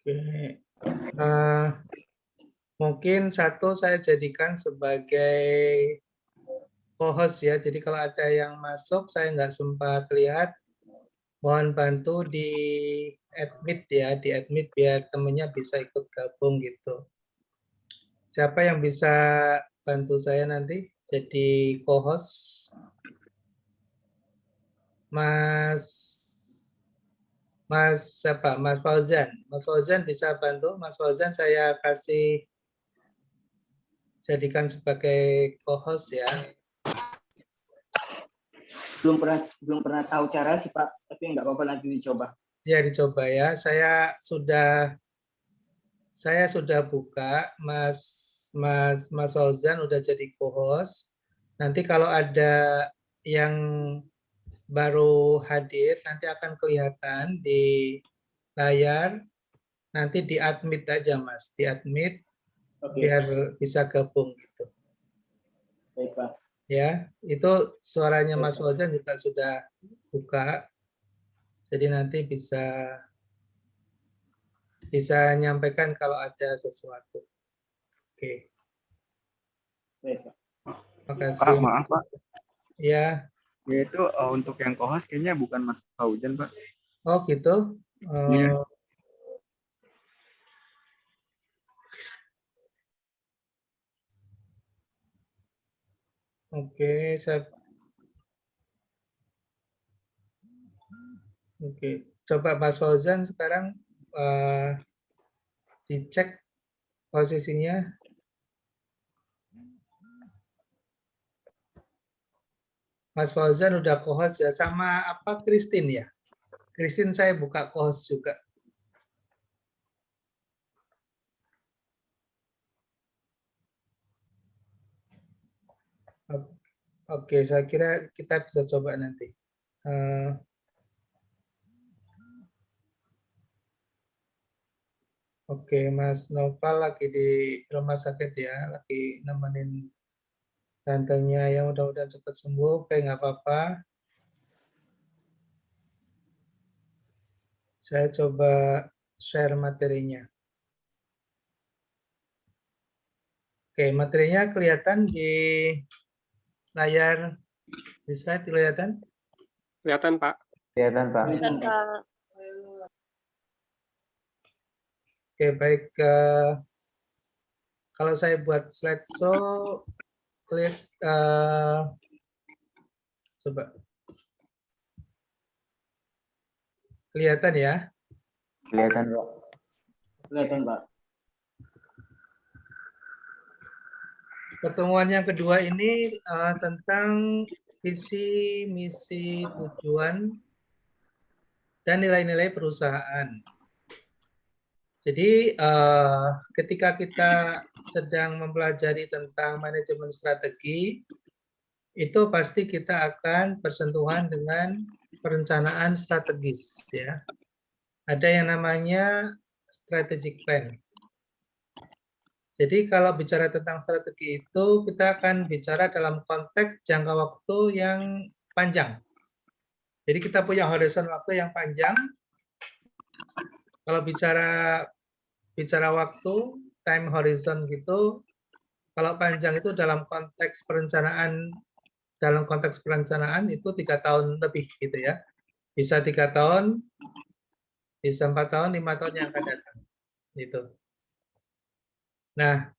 Oke. Mungkin satu saya jadikan sebagai co-host ya. Jadi kalau ada yang masuk saya nggak sempat lihat, mohon bantu di admit ya, di admit biar temennya bisa ikut gabung gitu. Siapa yang bisa bantu saya nanti jadi co-host? Mas siapa? Mas Fauzan. Mas Fauzan bisa bantu? Mas Fauzan saya kasih jadikan sebagai co-host ya. Belum pernah tahu cara sih Pak, tapi nggak apa-apa nanti dicoba. Ya dicoba ya. Saya sudah buka Mas Fauzan udah jadi co-host. Nanti kalau ada yang baru hadir nanti akan kelihatan di layar. Nanti di admit aja Mas, di admit biar bisa gabung gitu. Baik Pak. Ya, itu suaranya Mas Fauzan juga sudah buka. Jadi nanti bisa nyampaikan kalau ada sesuatu. Oke. Baik Pak. Makasih. Pak, maaf Pak. Ya. Ya itu untuk yang co-host kayaknya bukan Mas Fauzan Pak. Oh gitu. Iya. Oke, Oke, coba Mas Fauzan sekarang dicek posisinya. Mas Fauzan udah co-host ya, sama apa Christine ya? Christine saya buka co-host juga. Oke, saya kira kita bisa coba nanti. Oke, Mas Noval lagi di rumah sakit ya, lagi nemenin tantenya yang mudah-mudahan cepat sembuh. Oke, nggak apa-apa. Saya coba share materinya. Oke, materinya kelihatan di layar. Bisa kelihatan? Kelihatan, Pak. Kelihatan Pak. Kelihatan, Pak. Oke, baik. Kalau saya buat slideshow, klik, coba. Kelihatan ya? Kelihatan Pak. Kelihatan Pak. Pertemuan yang kedua ini tentang visi, misi, tujuan, dan nilai-nilai perusahaan. Jadi ketika kita sedang mempelajari tentang manajemen strategi, itu pasti kita akan bersentuhan dengan perencanaan strategis ya. Ada yang namanya strategic plan. Jadi kalau bicara tentang strategi itu kita akan bicara dalam konteks jangka waktu yang panjang. Jadi kita punya horizon waktu yang panjang. Kalau bicara waktu, time horizon gitu, kalau panjang itu dalam konteks perencanaan itu 3 tahun lebih gitu ya. Bisa 3 tahun, bisa 4 tahun, 5 tahun yang akan datang. Gitu. Nah,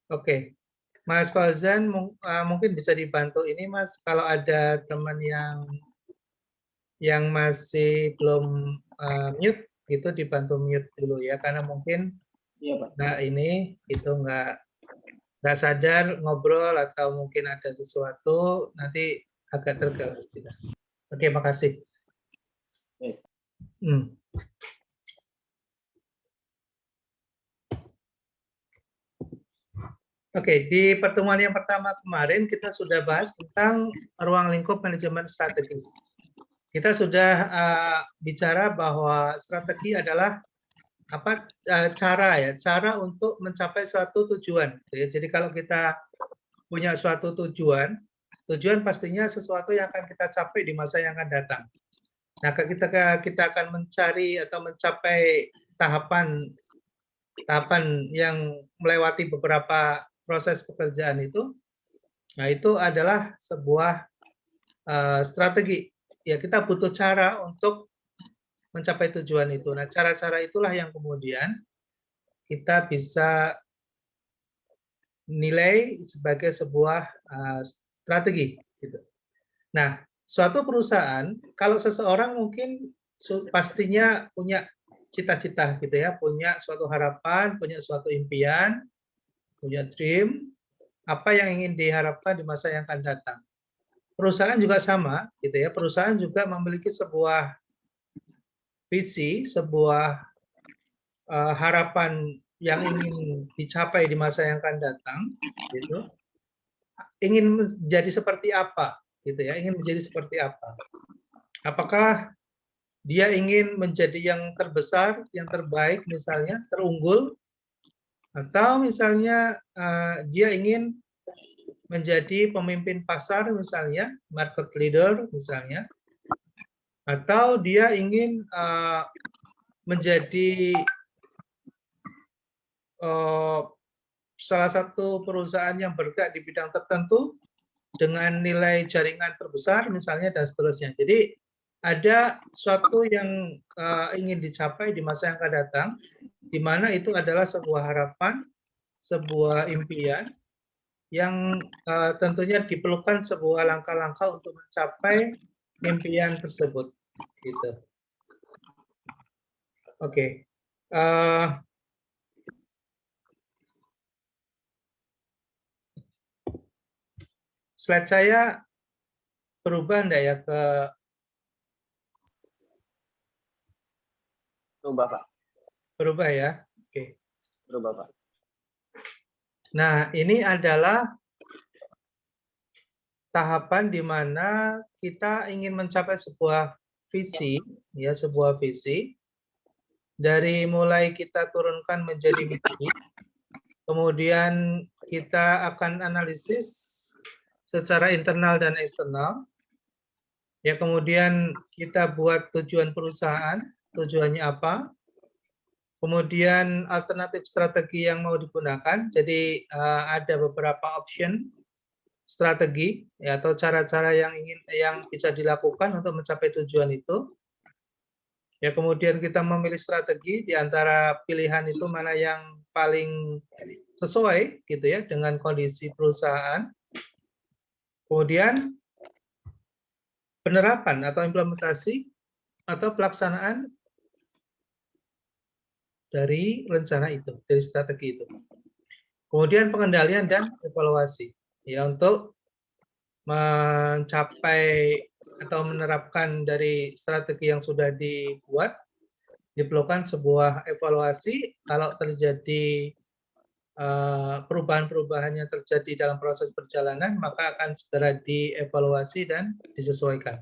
oke. Mas Fauzan mungkin bisa dibantu ini Mas, kalau ada teman yang masih belum mute, gitu dibantu mute dulu ya, karena mungkin nggak sadar ngobrol atau mungkin ada sesuatu, nanti agak terganggu kita. Oke, makasih. Oke, di pertemuan yang pertama kemarin kita sudah bahas tentang ruang lingkup manajemen strategis. Kita sudah bicara bahwa strategi adalah cara untuk mencapai suatu tujuan. Jadi kalau kita punya suatu tujuan pastinya sesuatu yang akan kita capai di masa yang akan datang. Nah, kita akan mencari atau mencapai tahapan yang melewati beberapa proses pekerjaan itu, nah itu adalah sebuah strategi. Ya, kita butuh cara untuk mencapai tujuan itu. Nah, cara-cara itulah yang kemudian kita bisa nilai sebagai sebuah strategi. Gitu. Nah, suatu perusahaan, kalau seseorang mungkin pastinya punya cita-cita gitu ya, punya suatu harapan, punya suatu impian, punya dream, apa yang ingin diharapkan di masa yang akan datang. Perusahaan juga sama, gitu ya. Perusahaan juga memiliki sebuah visi, sebuah harapan yang ingin dicapai di masa yang akan datang, gitu. Ingin menjadi seperti apa, gitu ya? Ingin menjadi seperti apa? Apakah dia ingin menjadi yang terbesar, yang terbaik, misalnya terunggul, atau misalnya dia ingin menjadi pemimpin pasar, misalnya market leader, misalnya, atau dia ingin menjadi salah satu perusahaan yang bergerak di bidang tertentu dengan nilai jaringan terbesar misalnya dan seterusnya. Jadi ada suatu yang ingin dicapai di masa yang akan datang, di mana itu adalah sebuah harapan, sebuah impian yang tentunya diperlukan sebuah langkah-langkah untuk mencapai impian tersebut. Gitu. Oke. Slide saya berubah enggak ya ke Berubah, Pak. berubah ya? Oke. Berubah, Pak. Nah, ini adalah tahapan di mana kita ingin mencapai sebuah visi, ya sebuah visi. Dari mulai kita turunkan menjadi misi, kemudian kita akan analisis secara internal dan eksternal. Ya, kemudian kita buat tujuan perusahaan, tujuannya apa? Kemudian alternatif strategi yang mau digunakan. Jadi ada beberapa option strategi ya, atau cara-cara yang bisa dilakukan untuk mencapai tujuan itu. Ya, kemudian kita memilih strategi di antara pilihan itu mana yang paling sesuai gitu ya dengan kondisi perusahaan. Kemudian penerapan atau implementasi atau pelaksanaan dari rencana itu, dari strategi itu. Kemudian pengendalian dan evaluasi ya untuk mencapai atau menerapkan dari strategi yang sudah dibuat, diperlukan sebuah evaluasi kalau terjadi perubahan-perubahan yang terjadi dalam proses perjalanan, maka akan segera dievaluasi dan disesuaikan.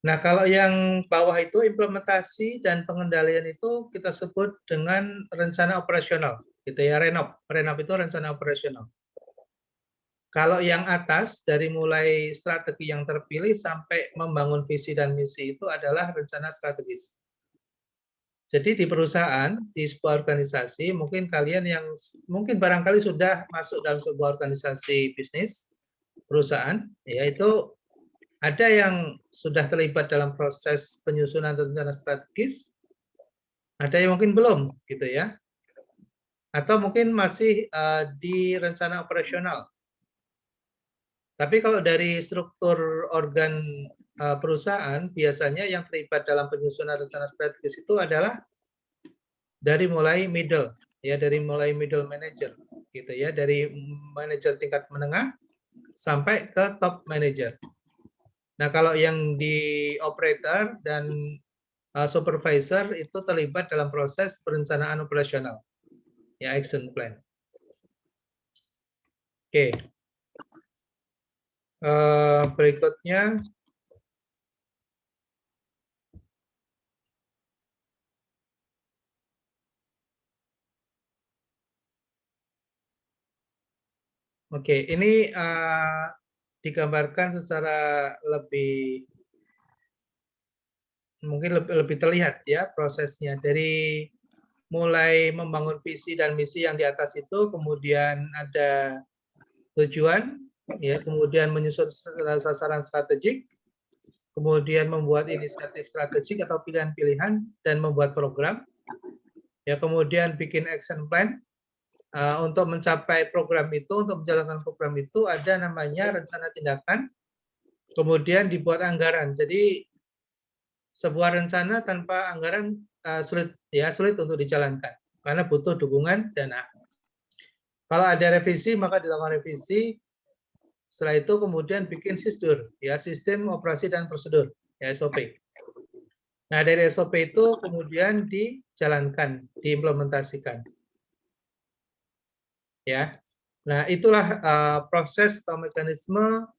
Nah, kalau yang bawah itu implementasi dan pengendalian itu kita sebut dengan rencana operasional, gitu ya, RENOP. RENOP itu rencana operasional. Kalau yang atas, dari mulai strategi yang terpilih sampai membangun visi dan misi itu adalah rencana strategis. Jadi di perusahaan, di sebuah organisasi, mungkin kalian yang mungkin barangkali sudah masuk dalam sebuah organisasi bisnis, perusahaan, yaitu ada yang sudah terlibat dalam proses penyusunan rencana strategis, ada yang mungkin belum, gitu ya. Atau mungkin masih di rencana operasional. Tapi kalau dari struktur organ perusahaan, biasanya yang terlibat dalam penyusunan rencana strategis itu adalah dari mulai middle, ya dari mulai middle manager, gitu ya, dari manajer tingkat menengah sampai ke top manager. Nah, kalau yang di operator dan supervisor itu terlibat dalam proses perencanaan operasional, ya action plan. Oke. Berikutnya. Oke, ini digambarkan secara lebih mungkin lebih terlihat ya prosesnya dari mulai membangun visi dan misi yang di atas itu, kemudian ada tujuan, ya, kemudian menyusun sasaran strategik, kemudian membuat inisiatif strategik atau pilihan-pilihan dan membuat program, ya, kemudian bikin action plan. Untuk mencapai program itu, untuk menjalankan program itu ada namanya rencana tindakan, kemudian dibuat anggaran. Jadi sebuah rencana tanpa anggaran sulit untuk dijalankan karena butuh dukungan dana. Kalau ada revisi maka dilakukan revisi. Setelah itu kemudian bikin SISDUR, ya, sistem operasi dan prosedur, ya, SOP. Nah, dari SOP itu kemudian dijalankan, diimplementasikan. Ya. Nah, itulah proses atau mekanisme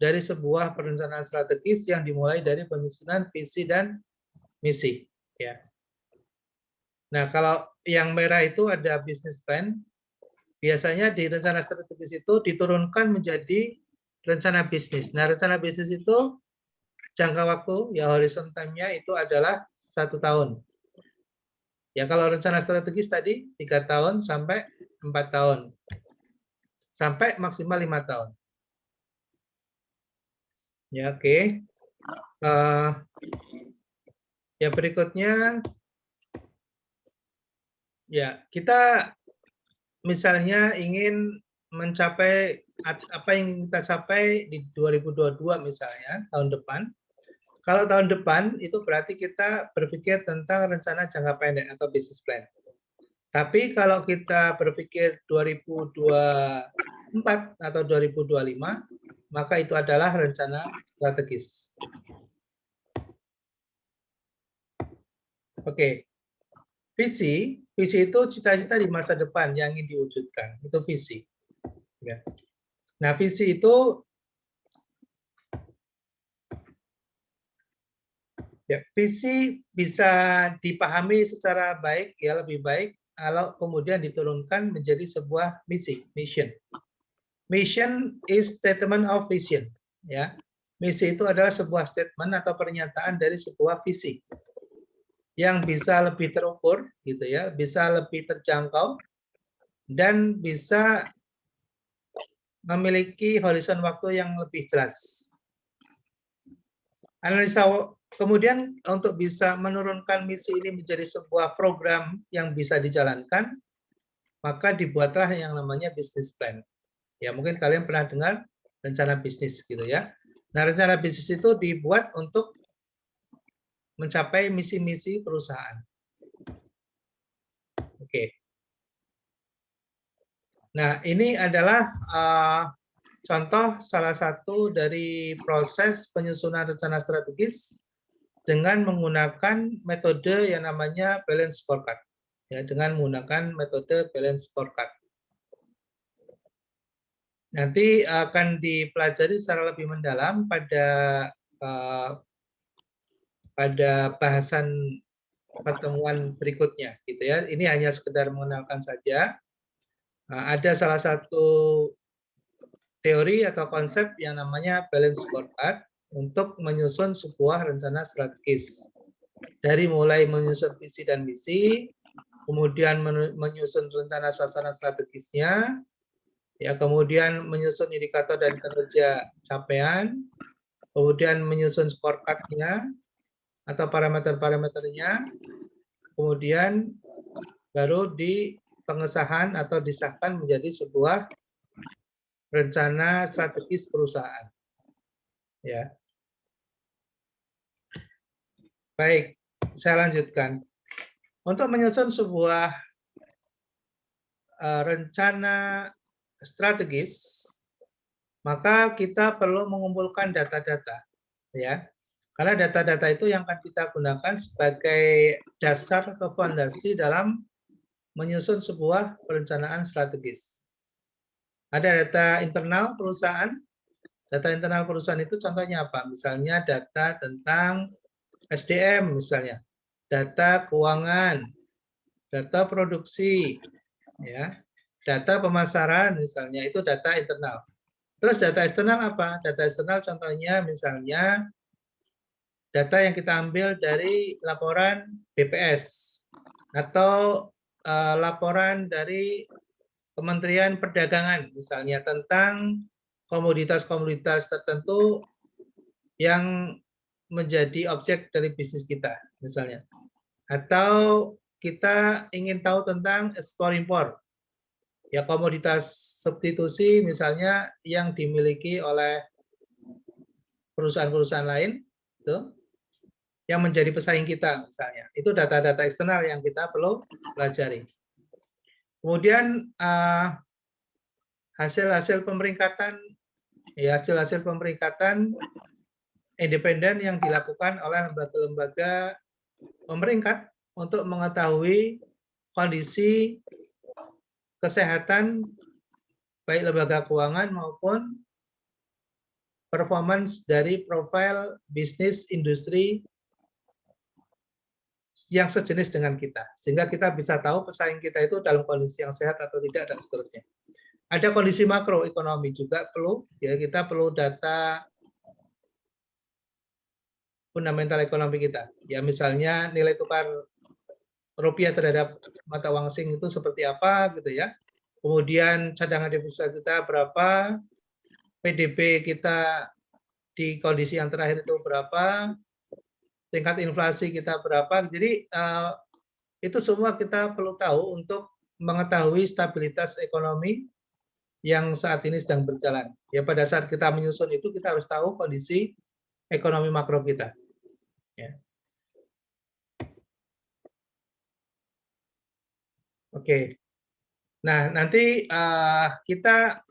dari sebuah perencanaan strategis yang dimulai dari penyusunan visi dan misi, ya. Nah, kalau yang merah itu ada business plan. Biasanya di rencana strategis itu diturunkan menjadi rencana bisnis. Nah, rencana bisnis itu jangka waktu, ya, horizon time-nya itu adalah 1 tahun. Ya, kalau rencana strategis tadi 3 tahun sampai 4 tahun. Sampai maksimal 5 tahun. Ya, oke. Ya, berikutnya, ya, kita misalnya ingin mencapai apa yang kita capai di 2022 misalnya, tahun depan. Kalau tahun depan itu berarti kita berpikir tentang rencana jangka pendek atau business plan. Tapi kalau kita berpikir 2024 atau 2025, maka itu adalah rencana strategis. Oke. Visi itu cita-cita di masa depan yang ingin diwujudkan. Itu visi. Ya. Nah, visi itu ya, visi bisa dipahami secara baik, ya, lebih baik kalau kemudian diturunkan menjadi sebuah misi, mission. Mission is statement of vision, ya. Misi itu adalah sebuah statement atau pernyataan dari sebuah visi yang bisa lebih terukur, gitu ya, bisa lebih terjangkau dan bisa memiliki horizon waktu yang lebih jelas. Analisa kemudian untuk bisa menurunkan misi ini menjadi sebuah program yang bisa dijalankan, maka dibuatlah yang namanya business plan. Ya, mungkin kalian pernah dengar rencana bisnis gitu ya. Nah, rencana bisnis itu dibuat untuk mencapai misi-misi perusahaan. Oke. Nah, ini adalah contoh salah satu dari proses penyusunan rencana strategis dengan menggunakan metode yang namanya balance scorecard. Ya, dengan menggunakan metode balance scorecard. Nanti akan dipelajari secara lebih mendalam pada bahasan pertemuan berikutnya, gitu ya. Ini hanya sekedar mengenalkan saja. Ada salah satu teori atau konsep yang namanya balance scorecard untuk menyusun sebuah rencana strategis. Dari mulai menyusun visi dan misi, kemudian menyusun rencana sasaran strategisnya, ya, kemudian menyusun indikator dan kinerja capaian, kemudian menyusun scorecard-nya atau parameter-parameternya, kemudian baru di pengesahan atau disahkan menjadi sebuah rencana strategis perusahaan. Ya. Baik, saya lanjutkan. Untuk menyusun sebuah rencana strategis, maka kita perlu mengumpulkan data-data, ya. Karena data-data itu yang akan kita gunakan sebagai dasar atau fondasi dalam menyusun sebuah perencanaan strategis. Ada data internal perusahaan. Data internal perusahaan itu contohnya apa? Misalnya data tentang SDM misalnya, data keuangan, data produksi, ya, data pemasaran misalnya, itu data internal. Terus data eksternal apa? Data eksternal contohnya misalnya data yang kita ambil dari laporan BPS atau laporan dari Kementerian Perdagangan misalnya tentang komoditas-komoditas tertentu yang menjadi objek dari bisnis kita misalnya. Atau kita ingin tahu tentang ekspor impor. Ya komoditas substitusi misalnya yang dimiliki oleh perusahaan-perusahaan lain itu yang menjadi pesaing kita misalnya. Itu data-data eksternal yang kita perlu pelajari. Kemudian hasil-hasil pemeringkatan ya hasil-hasil pemeringkatan independen yang dilakukan oleh lembaga-lembaga pemeringkat untuk mengetahui kondisi kesehatan baik lembaga keuangan maupun performance dari profil bisnis industri yang sejenis dengan kita. Sehingga kita bisa tahu pesaing kita itu dalam kondisi yang sehat atau tidak dan seterusnya. Ada kondisi makroekonomi juga perlu, ya kita perlu data fundamental ekonomi kita. Ya misalnya nilai tukar rupiah terhadap mata uang asing itu seperti apa gitu ya. Kemudian cadangan devisa kita berapa, PDB kita di kondisi yang terakhir itu berapa, tingkat inflasi kita berapa. Jadi itu semua kita perlu tahu untuk mengetahui stabilitas ekonomi yang saat ini sedang berjalan. Ya pada saat kita menyusun itu kita harus tahu kondisi ekonomi makro kita. Ya. Oke. Nah nanti kita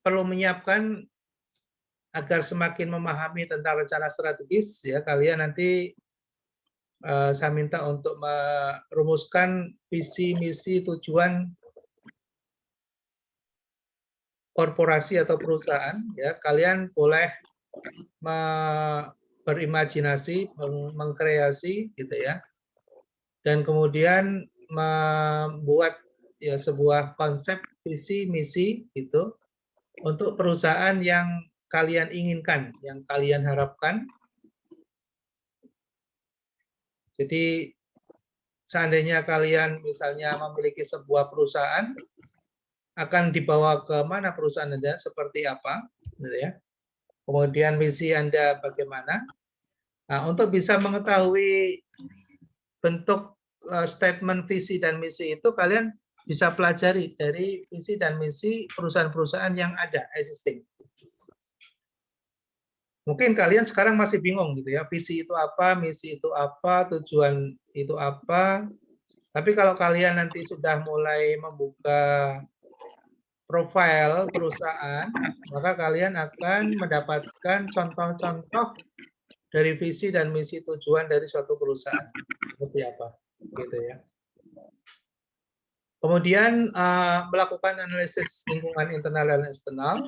perlu menyiapkan agar semakin memahami tentang rencana strategis. Ya kalian nanti saya minta untuk merumuskan visi, misi, tujuan korporasi atau perusahaan. Ya kalian boleh berimajinasi, mengkreasi, gitu ya, dan kemudian membuat ya sebuah konsep visi misi itu untuk perusahaan yang kalian inginkan, yang kalian harapkan. Jadi seandainya kalian misalnya memiliki sebuah perusahaan, akan dibawa ke mana perusahaan Anda, seperti apa, gitu ya. Kemudian misi Anda bagaimana. Nah, untuk bisa mengetahui bentuk statement visi dan misi itu, kalian bisa pelajari dari visi dan misi perusahaan-perusahaan yang ada, existing. Mungkin kalian sekarang masih bingung gitu ya, visi itu apa, misi itu apa, tujuan itu apa. Tapi kalau kalian nanti sudah mulai membuka profil perusahaan, maka kalian akan mendapatkan contoh-contoh dari visi dan misi tujuan dari suatu perusahaan. Seperti apa, gitu ya. Kemudian melakukan analisis lingkungan internal dan eksternal.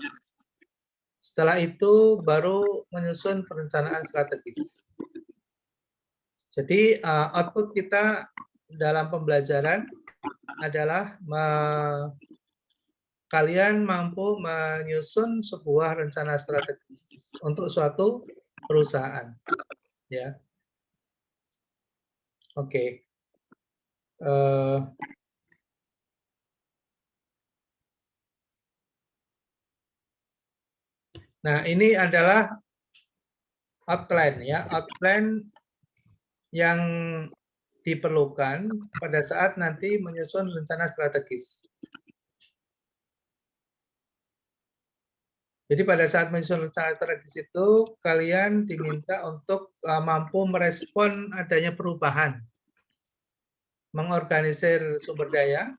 Setelah itu baru menyusun perencanaan strategis. Jadi output kita dalam pembelajaran adalah kalian mampu menyusun sebuah rencana strategis untuk suatu perusahaan, ya. Oke. Nah, ini adalah outline ya, outline yang diperlukan pada saat nanti menyusun rencana strategis. Jadi pada saat menyusun rencana strategis itu, kalian diminta untuk mampu merespon adanya perubahan, mengorganisir sumber daya,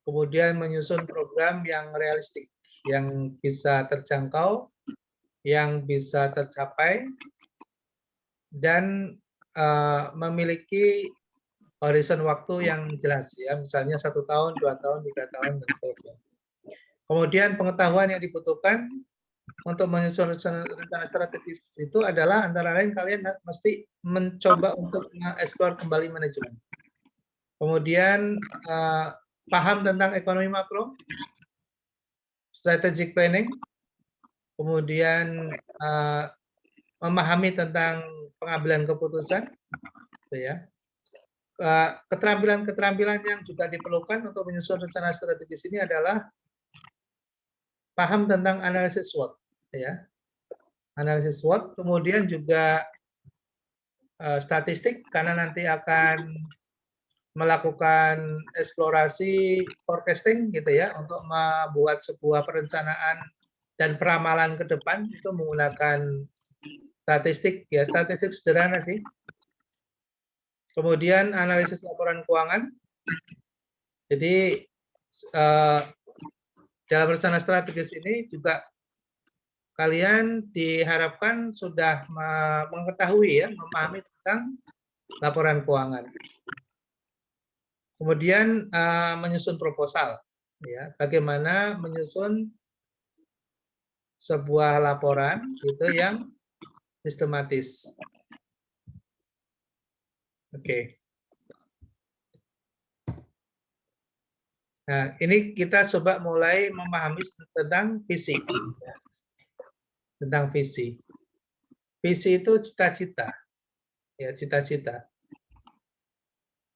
kemudian menyusun program yang realistik, yang bisa terjangkau, yang bisa tercapai, dan memiliki horizon waktu yang jelas, ya, misalnya 1 tahun, 2 tahun, 3 tahun, dan seterusnya. Kemudian pengetahuan yang dibutuhkan untuk menyusun rencana strategis itu adalah antara lain kalian mesti mencoba untuk mengeksplor kembali manajemen. Kemudian paham tentang ekonomi makro, strategic planning, kemudian memahami tentang pengambilan keputusan, gitu ya. Keterampilan-keterampilan yang juga diperlukan untuk menyusun rencana strategis ini adalah paham tentang analisis SWOT, ya. Analisis SWOT, kemudian juga statistik karena nanti akan melakukan eksplorasi forecasting gitu ya untuk membuat sebuah perencanaan dan peramalan ke depan itu menggunakan statistik ya, statistik sederhana sih. Kemudian analisis laporan keuangan. Jadi dalam rencana strategis ini juga kalian diharapkan sudah mengetahui ya, memahami tentang laporan keuangan. Kemudian menyusun proposal, ya, bagaimana menyusun sebuah laporan itu yang sistematis. Oke. Nah, ini kita coba mulai memahami tentang visi. Ya. Tentang visi. Visi itu cita-cita. Ya, cita-cita.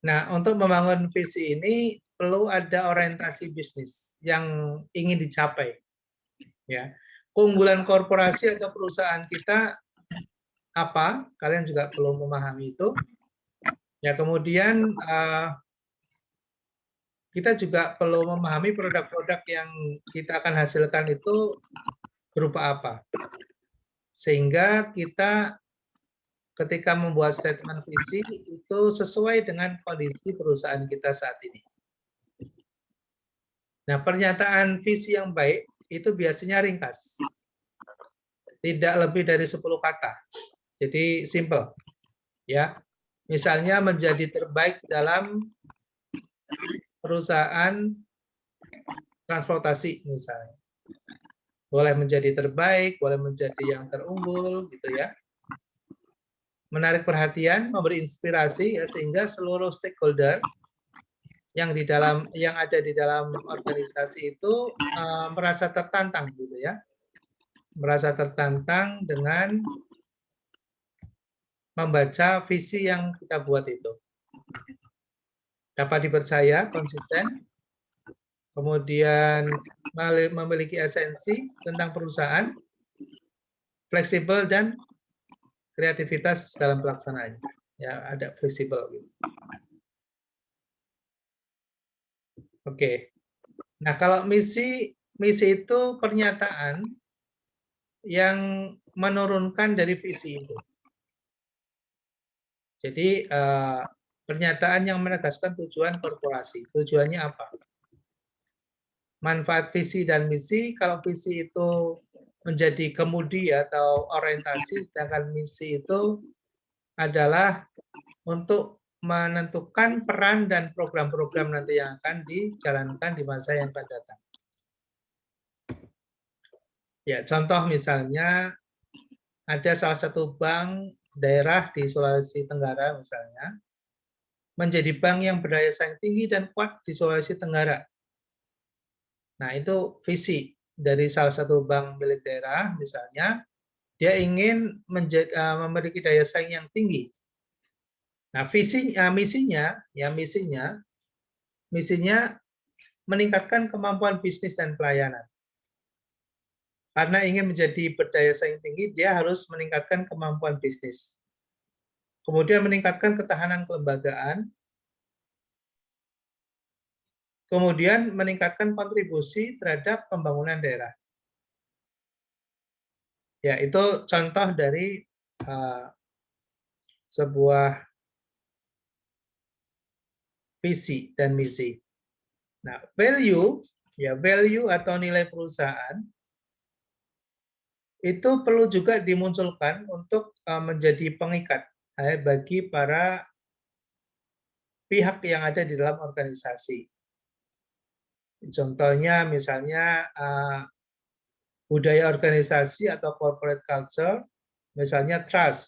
Nah, untuk membangun visi ini perlu ada orientasi bisnis yang ingin dicapai. Ya. Keunggulan korporasi atau perusahaan kita apa? Kalian juga perlu memahami itu. Ya, kemudian kita juga perlu memahami produk-produk yang kita akan hasilkan itu berupa apa. Sehingga kita ketika membuat statement visi itu sesuai dengan kondisi perusahaan kita saat ini. Nah, pernyataan visi yang baik itu biasanya ringkas. Tidak lebih dari 10 kata. Jadi simple. Ya. Misalnya menjadi terbaik dalam perusahaan transportasi misalnya. Boleh menjadi terbaik, boleh menjadi yang terunggul gitu ya. Menarik perhatian, memberi inspirasi ya, sehingga seluruh stakeholder yang ada di dalam organisasi itu merasa tertantang gitu ya. Merasa tertantang dengan membaca visi yang kita buat itu. Dapat dipercaya, konsisten, kemudian memiliki esensi tentang perusahaan, fleksibel dan kreativitas dalam pelaksanaannya. Ya, ada fleksibel gitu. Oke. Nah, kalau misi itu pernyataan yang menurunkan dari visi itu. Jadi pernyataan yang menegaskan tujuan korporasi. Tujuannya apa? Manfaat visi dan misi, kalau visi itu menjadi kemudi atau orientasi, sedangkan misi itu adalah untuk menentukan peran dan program-program nanti yang akan dijalankan di masa yang akan datang. Ya, contoh misalnya ada salah satu bank daerah di Sulawesi Tenggara misalnya, menjadi bank yang berdaya saing tinggi dan kuat di Sulawesi Tenggara. Nah, itu visi dari salah satu bank milik daerah misalnya, dia ingin memiliki daya saing yang tinggi. Nah, misinya meningkatkan kemampuan bisnis dan pelayanan. Karena ingin menjadi berdaya saing tinggi, dia harus meningkatkan kemampuan bisnis. Kemudian meningkatkan ketahanan kelembagaan, kemudian meningkatkan kontribusi terhadap pembangunan daerah. Ya, itu contoh dari sebuah visi dan misi. Nah, value atau nilai perusahaan itu perlu juga dimunculkan untuk menjadi pengikat bagi para pihak yang ada di dalam organisasi. Contohnya misalnya budaya organisasi atau corporate culture, misalnya trust,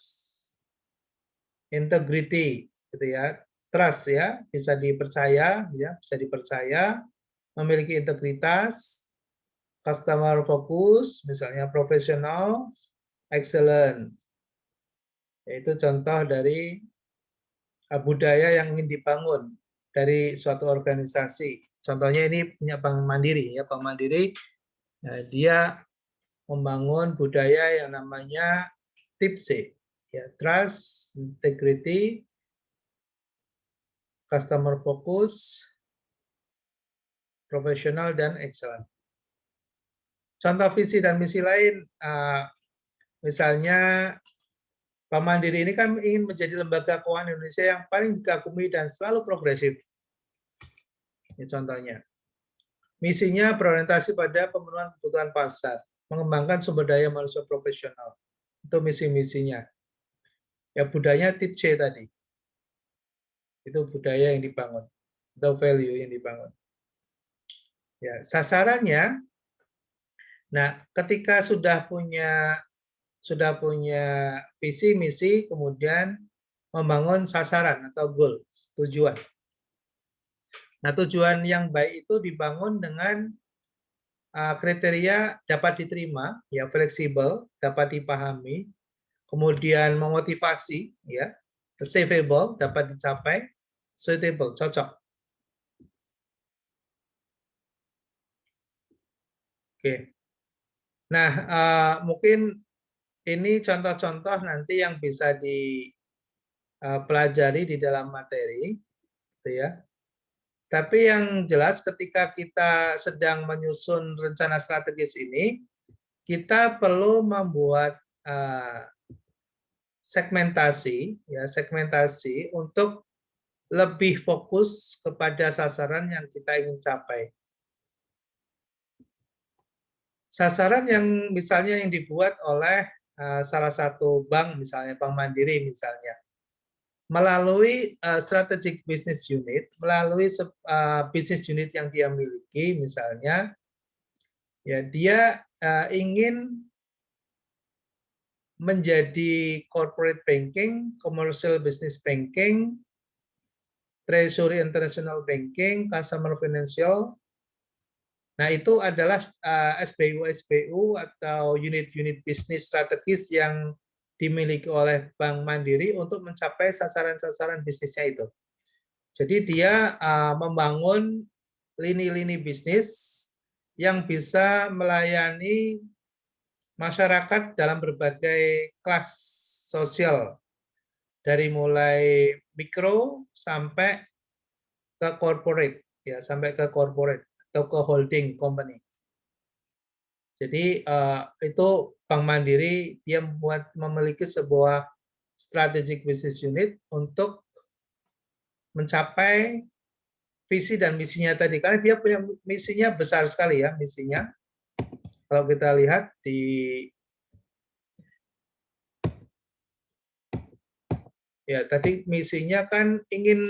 integrity, gitu ya. Trust ya, bisa dipercaya, ya, bisa dipercaya, memiliki integritas, customer focus, misalnya profesional, excellent. Yaitu contoh dari budaya yang ingin dibangun dari suatu organisasi. Contohnya ini punya Bank Mandiri ya, Bank Mandiri dia membangun budaya yang namanya TIPC ya, trust, integrity, customer focus, profesional dan excellent. Contoh visi dan misi lain misalnya Bank Mandiri ini kan ingin menjadi lembaga keuangan Indonesia yang paling dikagumi dan selalu progresif. Ini contohnya. Misinya berorientasi pada pemenuhan kebutuhan pasar, mengembangkan sumber daya manusia profesional. Itu misi-misinya. Ya budayanya tip C tadi. Itu budaya yang dibangun atau value yang dibangun. Ya, sasarannya. Nah, ketika sudah punya visi misi, kemudian membangun sasaran atau goal, tujuan. Nah, tujuan yang baik itu dibangun dengan kriteria dapat diterima, ya fleksibel, dapat dipahami, kemudian memotivasi, ya achievable, dapat dicapai, suitable, cocok. Oke. Nah, mungkin ini contoh-contoh nanti yang bisa dipelajari di dalam materi, gitu ya. Tapi yang jelas ketika kita sedang menyusun rencana strategis ini, kita perlu membuat segmentasi untuk lebih fokus kepada sasaran yang kita ingin capai. Sasaran yang misalnya yang dibuat oleh salah satu bank, misalnya Bank Mandiri misalnya, melalui strategic business unit, melalui business unit yang dia miliki, misalnya, ya dia ingin menjadi corporate banking, commercial business banking, treasury international banking, customer financial. Nah, itu adalah SBU atau unit-unit bisnis strategis yang dimiliki oleh Bank Mandiri untuk mencapai sasaran-sasaran bisnisnya itu. Jadi dia membangun lini-lini bisnis yang bisa melayani masyarakat dalam berbagai kelas sosial, dari mulai mikro sampai ke corporate, ya sampai ke corporate atau ke holding company. Jadi itu Bank Mandiri dia memiliki sebuah strategic business unit untuk mencapai visi dan misinya tadi, karena dia punya misinya besar sekali ya, misinya. Kalau kita lihat tadi misinya kan ingin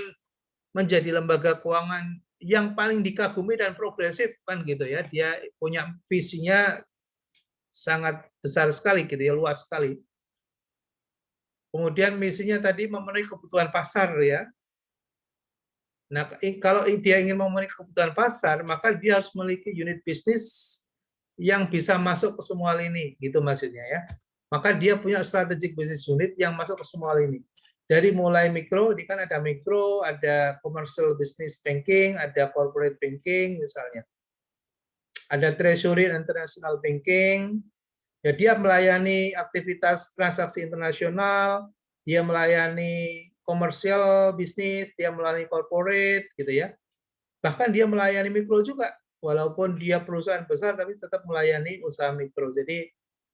menjadi lembaga keuangan yang paling dikagumi dan progresif kan gitu ya. Dia punya visinya sangat besar sekali gitu ya, luas sekali. Kemudian misinya tadi memenuhi kebutuhan pasar ya. Nah, kalau dia ingin memenuhi kebutuhan pasar, maka dia harus memiliki unit bisnis yang bisa masuk ke semua lini, gitu maksudnya ya. Maka dia punya strategic business unit yang masuk ke semua lini. Dari mulai mikro, di kan ada mikro, ada commercial business banking, ada corporate banking misalnya. Ada treasury international banking, ya dia melayani aktivitas transaksi internasional, dia melayani komersial bisnis, dia melayani corporate gitu ya. Bahkan dia melayani mikro juga, walaupun dia perusahaan besar tapi tetap melayani usaha mikro. Jadi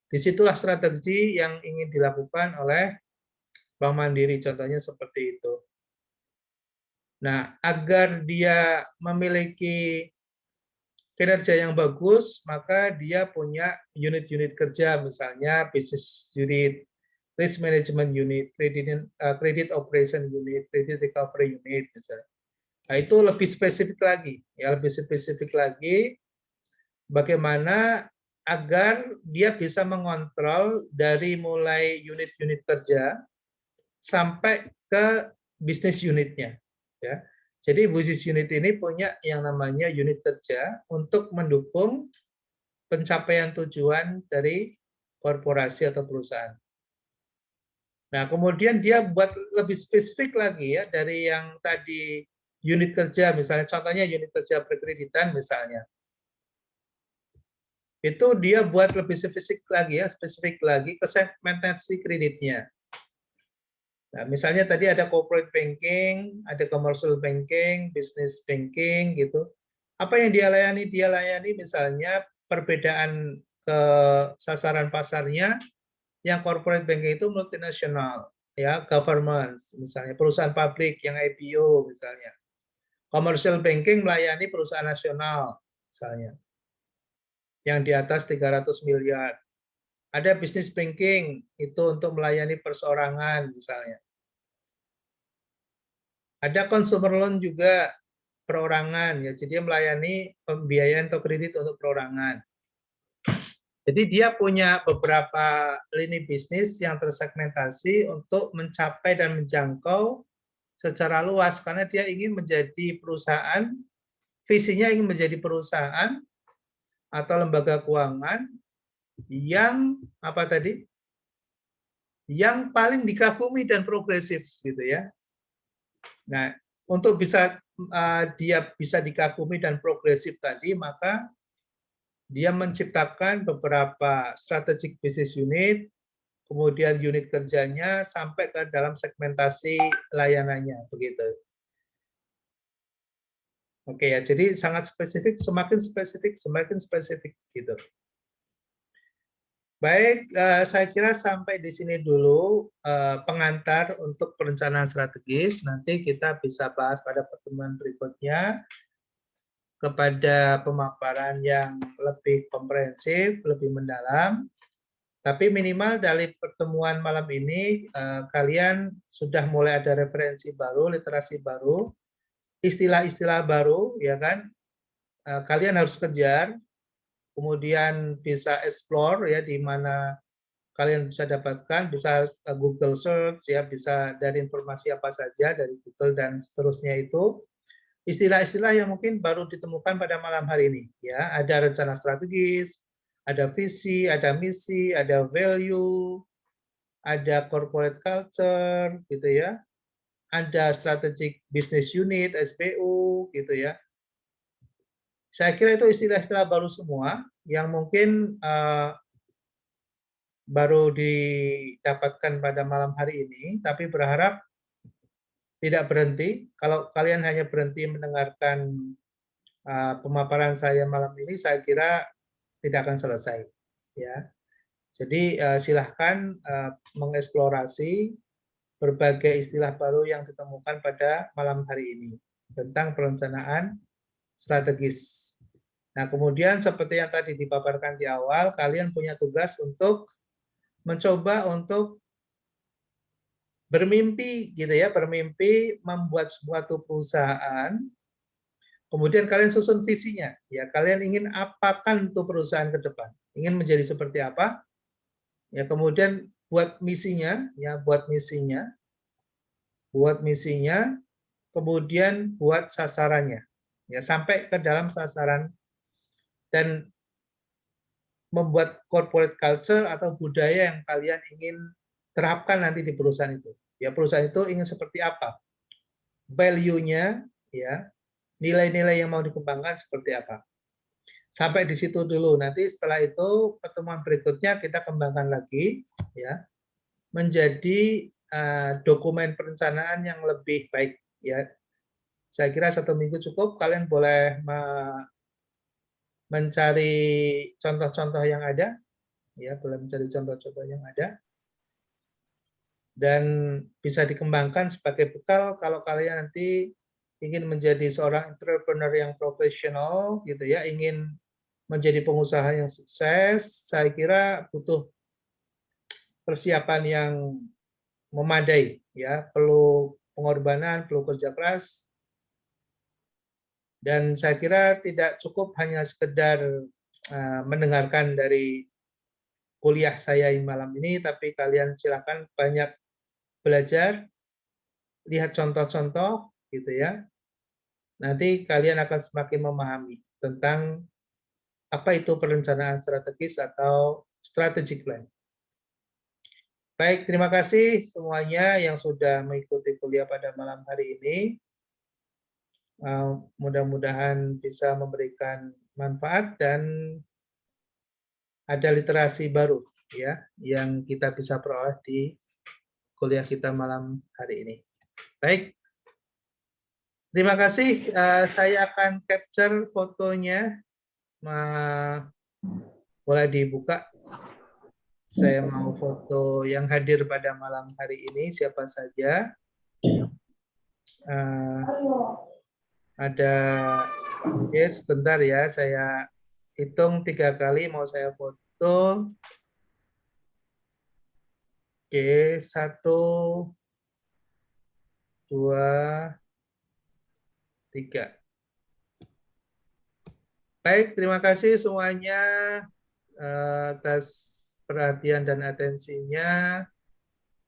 disitulah strategi yang ingin dilakukan oleh Bank Mandiri, contohnya seperti itu. Nah, agar dia memiliki kinerja yang bagus, maka dia punya unit-unit kerja, misalnya business unit, risk management unit, credit operation unit, credit recovery unit, misalnya. Nah, itu lebih spesifik lagi, ya lebih spesifik lagi bagaimana agar dia bisa mengontrol dari mulai unit-unit kerja sampai ke bisnis unitnya, ya. Jadi bisnis unit ini punya yang namanya unit kerja untuk mendukung pencapaian tujuan dari korporasi atau perusahaan. Nah, kemudian dia buat lebih spesifik lagi ya dari yang tadi unit kerja, misalnya contohnya unit kerja perkreditan misalnya. Itu dia buat lebih spesifik lagi ke segmentasi kreditnya. Nah, misalnya tadi ada corporate banking, ada commercial banking, business banking gitu. Apa yang dia layani? Dia layani misalnya perbedaan ke sasaran pasarnya, yang corporate banking itu multinasional, ya, government, misalnya perusahaan pabrik yang IPO misalnya. Commercial banking melayani perusahaan nasional misalnya, yang di atas 300 miliar. Ada business banking, itu untuk melayani perseorangan misalnya. Ada consumer loan juga perorangan, ya, jadi melayani pembiayaan atau kredit untuk perorangan. Jadi dia punya beberapa lini bisnis yang tersegmentasi untuk mencapai dan menjangkau secara luas, karena dia ingin menjadi perusahaan, visinya ingin menjadi perusahaan atau lembaga keuangan yang apa tadi? Yang paling dikagumi dan progresif gitu ya. Nah, untuk bisa dia bisa dikagumi dan progresif tadi, maka dia menciptakan beberapa strategic business unit, kemudian unit kerjanya sampai ke dalam segmentasi layanannya begitu. Oke ya, jadi sangat spesifik, semakin spesifik gitu. Baik, saya kira sampai di sini dulu pengantar untuk perencanaan strategis. Nanti kita bisa bahas pada pertemuan berikutnya kepada pemaparan yang lebih komprehensif, lebih mendalam. Tapi minimal dari pertemuan malam ini, kalian sudah mulai ada referensi baru, literasi baru, istilah-istilah baru, ya kan? Kalian harus kejar, kemudian bisa explore ya di mana kalian bisa dapatkan, bisa Google search ya, bisa dari informasi apa saja dari Google dan seterusnya itu. Istilah-istilah yang mungkin baru ditemukan pada malam hari ini ya, ada rencana strategis, ada visi, ada misi, ada value, ada corporate culture gitu ya, ada strategic business unit SBU gitu ya. Saya kira itu istilah-istilah baru semua yang mungkin baru didapatkan pada malam hari ini, tapi berharap tidak berhenti. Kalau kalian hanya berhenti mendengarkan pemaparan saya malam ini, saya kira tidak akan selesai. Ya, jadi silahkan mengeksplorasi berbagai istilah baru yang ditemukan pada malam hari ini tentang perencanaan strategis. Nah, kemudian seperti yang tadi dipaparkan di awal, kalian punya tugas untuk mencoba untuk bermimpi gitu ya, bermimpi membuat suatu perusahaan, kemudian kalian susun visinya. Ya, kalian ingin apakan untuk perusahaan ke depan? Ingin menjadi seperti apa? Ya, kemudian buat misinya, ya, buat misinya, kemudian buat sasarannya. Ya, sampai ke dalam sasaran dan membuat corporate culture atau budaya yang kalian ingin terapkan nanti di perusahaan itu. Ya, perusahaan itu ingin seperti apa? Value-nya, ya, nilai-nilai yang mau dikembangkan seperti apa. Sampai di situ dulu. Nanti setelah itu pertemuan berikutnya kita kembangkan lagi, ya, menjadi dokumen perencanaan yang lebih baik. Ya, saya kira 1 minggu cukup. Kalian boleh mencari contoh-contoh yang ada, ya, boleh mencari contoh-contoh yang ada, dan bisa dikembangkan sebagai bekal kalau kalian nanti ingin menjadi seorang entrepreneur yang profesional, gitu ya, ingin menjadi pengusaha yang sukses. Saya kira butuh persiapan yang memadai, ya, perlu pengorbanan, perlu kerja keras, dan saya kira tidak cukup hanya sekedar mendengarkan dari kuliah saya malam ini, tapi kalian silakan banyak belajar, lihat contoh-contoh, gitu ya. Nanti kalian akan semakin memahami tentang apa itu perencanaan strategis atau strategic plan. Baik, terima kasih semuanya yang sudah mengikuti kuliah pada malam hari ini. Mudah-mudahan bisa memberikan manfaat dan ada literasi baru ya yang kita bisa peroleh di kuliah kita malam hari ini. Baik, terima kasih. Saya akan capture fotonya. Boleh dibuka. Saya mau foto yang hadir pada malam hari ini, siapa saja. Ada, oke, sebentar ya, saya hitung 3 kali mau saya foto. Oke, 1, 2, 3. Baik, terima kasih semuanya atas perhatian dan atensinya.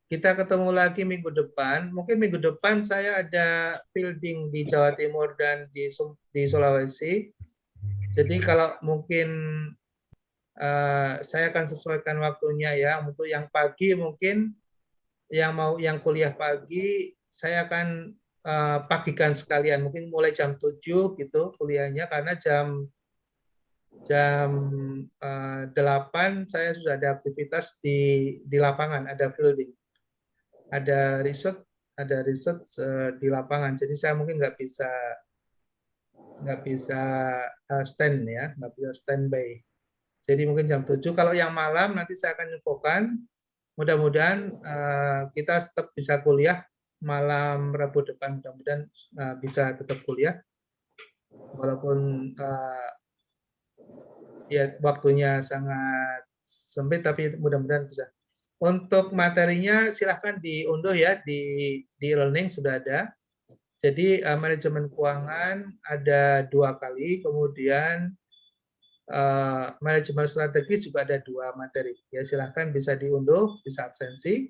Kita ketemu lagi minggu depan. Mungkin minggu depan saya ada fielding di Jawa Timur dan di Sulawesi. Jadi kalau mungkin saya akan sesuaikan waktunya ya. Untuk yang pagi mungkin yang kuliah pagi saya akan pagikan sekalian. Mungkin mulai jam 7 gitu kuliahnya karena jam 8 saya sudah ada aktivitas di lapangan, ada fielding, ada riset di lapangan. Jadi saya mungkin nggak bisa stand ya, nggak bisa standby. Jadi mungkin jam 7. Kalau yang malam nanti saya akan infokan. Mudah-mudahan kita tetap bisa kuliah malam Rabu depan. Mudah-mudahan bisa tetap kuliah walaupun ya waktunya sangat sempit, tapi mudah-mudahan bisa. Untuk materinya silahkan diunduh ya, di e-learning sudah ada. Jadi manajemen keuangan ada 2 kali, kemudian manajemen strategis juga ada 2 materi. Ya silahkan bisa diunduh, bisa absensi.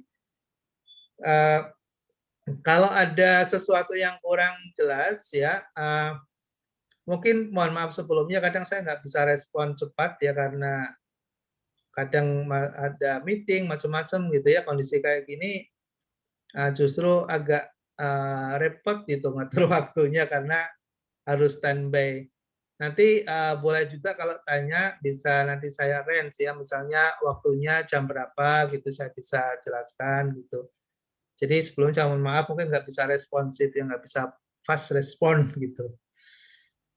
Kalau ada sesuatu yang kurang jelas ya, mungkin mohon maaf sebelumnya, kadang saya nggak bisa respon cepat ya karena kadang ada meeting macam-macam gitu ya, kondisi kayak gini justru agak repot gitu ngatur waktunya karena harus standby. Nanti boleh juga kalau tanya bisa nanti saya range ya, misalnya waktunya jam berapa gitu saya bisa jelaskan gitu. Jadi sebelumnya mohon maaf mungkin nggak bisa responsif ya, nggak bisa fast respon gitu.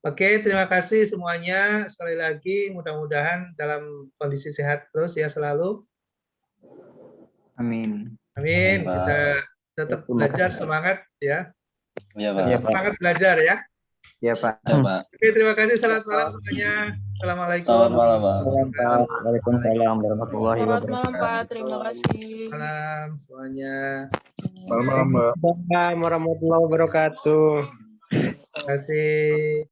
Oke, terima kasih semuanya. Sekali lagi, mudah-mudahan dalam kondisi sehat terus ya selalu. Amin. Amin. Kita tetap belajar, semangat ya. Iya, Pak. Semangat belajar ya. Ya Pak. Iya, Pak. Oke, terima kasih. Selamat malam semuanya. Assalamualaikum. Selamat malam, Pak. Waalaikumsalam warahmatullahi Selamat wabarakatuh. malam Pak, terima kasih. Malam semuanya. Selamat malam, Mbak. Waalaikumsalam warahmatullahi wabarakatuh. Terima kasih.